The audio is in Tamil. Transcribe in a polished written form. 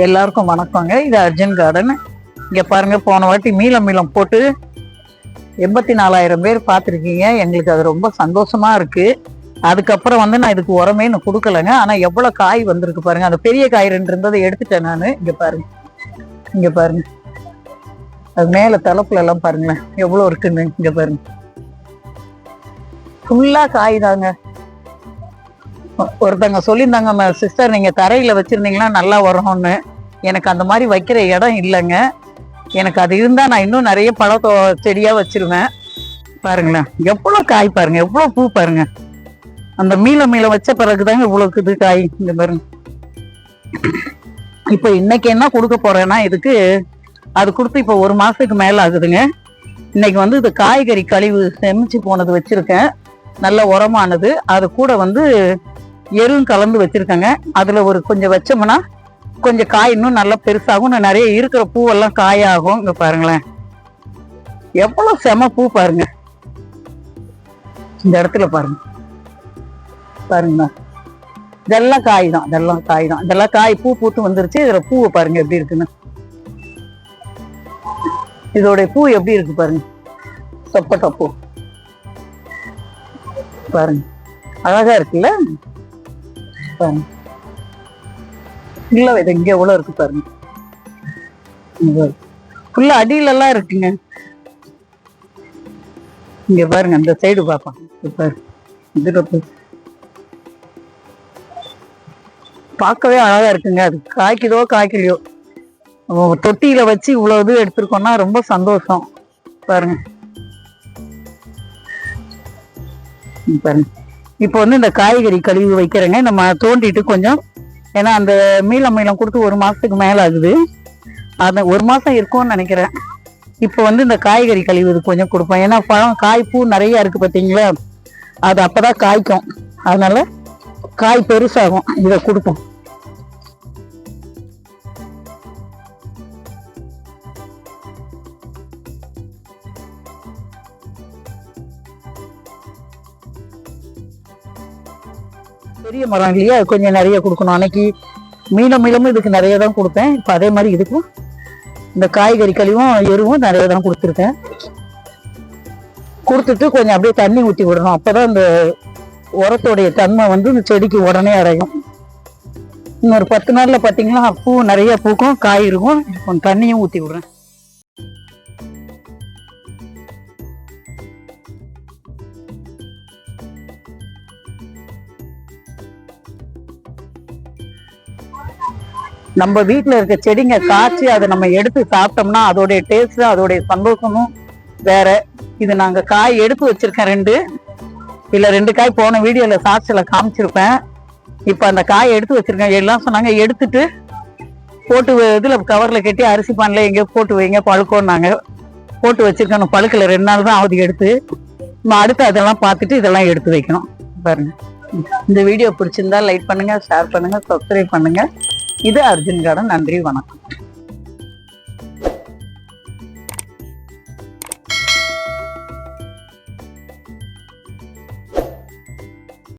எல்லாருக்கும் வணக்கங்க. இது அர்ஜுன் கார்டன். இங்க பாருங்க, போன வாட்டி மீளம் போட்டு 84,000 பேர் பார்த்துருக்கீங்க. எங்களுக்கு அது ரொம்ப சந்தோஷமா இருக்கு. அதுக்கப்புறம் நான் இதுக்கு உரமே இன்னும் கொடுக்கலங்க. ஆனா எவ்வளவு காய் வந்திருக்கு பாருங்க. அந்த பெரிய காய் 2 இருந்ததை எடுத்துட்டேன் நான். இங்க பாருங்க அது மேல தலப்புல எல்லாம் பாருங்களேன் எவ்வளவு இருக்குன்னு. இங்க பாருங்க, ஃபுல்லா காய் தாங்க. ஒருத்தங்க சொல்லியிருந்தாங்க, சிஸ்டர் நீங்க தரையில வச்சிருந்தீங்கன்னா நல்லா வரும்னு. எனக்கு அந்த மாதிரி வைக்கிற இடம் இல்லைங்க. எனக்கு அது இருந்தா நான் இன்னும் நிறைய செடியா வச்சிருவேன். பாருங்களேன் எவ்வளவு காய் பாருங்க, எவ்வளவு பூ பாருங்க. அந்த மீள வச்ச பிறகுதாங்க இவ்வளவு இது காய். இந்த பாருங்க. இப்ப இன்னைக்கு என்ன கொடுக்க போறேன்னா, இதுக்கு அது கொடுத்து இப்ப 1 மாசத்துக்கு மேல ஆகுதுங்க. இன்னைக்கு இது காய்கறி கழிவு செமிச்சு போனது வச்சிருக்கேன், நல்ல உரமானது. அது கூட எருவும் கலந்து வச்சிருக்கேங்க. அதுல கொஞ்சம் வச்சோம்னா கொஞ்சம் காய் இன்னும் நல்லா பெருசாகும். நிறைய இருக்கிற பூவெல்லாம் காயாகும். இங்க பாருங்களேன் எவ்வளவு செம பூ பாருங்க. இந்த இடத்துல பாருங்க இதெல்லாம் காய் தான், இதெல்லாம் காய் பூ பூத்து வந்துருச்சு. இதுல பூவை பாருங்க எப்படி இருக்குன்னு. இதோட பூ எப்படி இருக்கு பாருங்க, சொப்பட்ட பூ பாருங்க, அழகா இருக்குல்ல பாருங்க. இல்ல இது இங்க எவ்வளவு இருக்கு பாருங்க, ஃபுல்லா அடியில எல்லாம் இருக்குங்க. இங்க பாருங்க அந்த சைடு பாப்பா இதுல பார்க்கவே அழகா இருக்குங்க. அது காய்க்குதோ காய்க்கலையோ, தொட்டியில வச்சு இவ்வளவு இது எடுத்திருக்கோம்னா ரொம்ப சந்தோஷம். பாருங்க பாருங்க. இப்போ இந்த காய்கறி கழிவு வைக்கிறேங்க. நம்ம தோண்டிட்டு கொஞ்சம், ஏன்னா அந்த மீளம் கொடுத்து 1 மாசத்துக்கு மேல ஆகுது. அது 1 மாசம் இருக்கும்னு நினைக்கிறேன். இப்போ இந்த காய்கறி கழிவு இது கொஞ்சம் கொடுப்பேன். ஏன்னா பழம் காய் பூ நிறைய இருக்கு பார்த்தீங்களா, அது அப்பதான் காய்க்கும். அதனால காய் பெருசாகும். இதை கொடுப்போம். பெரிய மரம் இல்லையா, கொஞ்சம் நிறைய கொடுக்கணும். அன்னைக்கு மீளமும் இதுக்கு நிறைய தான் கொடுத்தேன். இப்போ அதே மாதிரி இதுக்கும் இந்த காய்கறி கழிவும் எருவும் நிறைய தான் கொடுத்துருக்கேன். கொடுத்துட்டு கொஞ்சம் அப்படியே தண்ணி ஊற்றி விடணும். அப்போதான் இந்த உரத்தோடைய தன்மை இந்த செடிக்கு உடனே அடையும். இன்னொரு 10 நாள்ல பார்த்தீங்கன்னா பூ நிறைய பூக்கும், காய் இருக்கும். கொஞ்சம் தண்ணியும் ஊற்றி விடுறேன். நம்ம வீட்டுல இருக்க செடிங்க காய்ச்சி அதை நம்ம எடுத்து சாப்பிட்டோம்னா அதோடைய டேஸ்ட், அதோடைய சந்தோஷமும் வேற. இது நாங்க காய் எடுத்து வச்சிருக்கேன் 2 காய் போன வீடியோல சாட்சியில காமிச்சிருப்பேன். இப்ப அந்த காய் எடுத்து வச்சிருக்கேன். எல்லாம் சொன்னாங்க எடுத்துட்டு போட்டு இதுல கவர்ல கட்டி அரிசி பானைல எங்கேயோ போட்டு வைங்க பழுக்கோன்னாங்க. போட்டு வச்சிருக்கேன். பழுக்கல 2 நாள் தான் ஆகுது எடுத்து. நம்ம அடுத்து அதெல்லாம் பார்த்துட்டு இதெல்லாம் எடுத்து வைக்கணும். பாருங்க. இந்த வீடியோ பிடிச்சிருந்தா லைக் பண்ணுங்க, ஷேர் பண்ணுங்க, சப்ஸ்கிரைப் பண்ணுங்க. இது அர்ஜுன் கார்டன். நன்றி, வணக்கம்.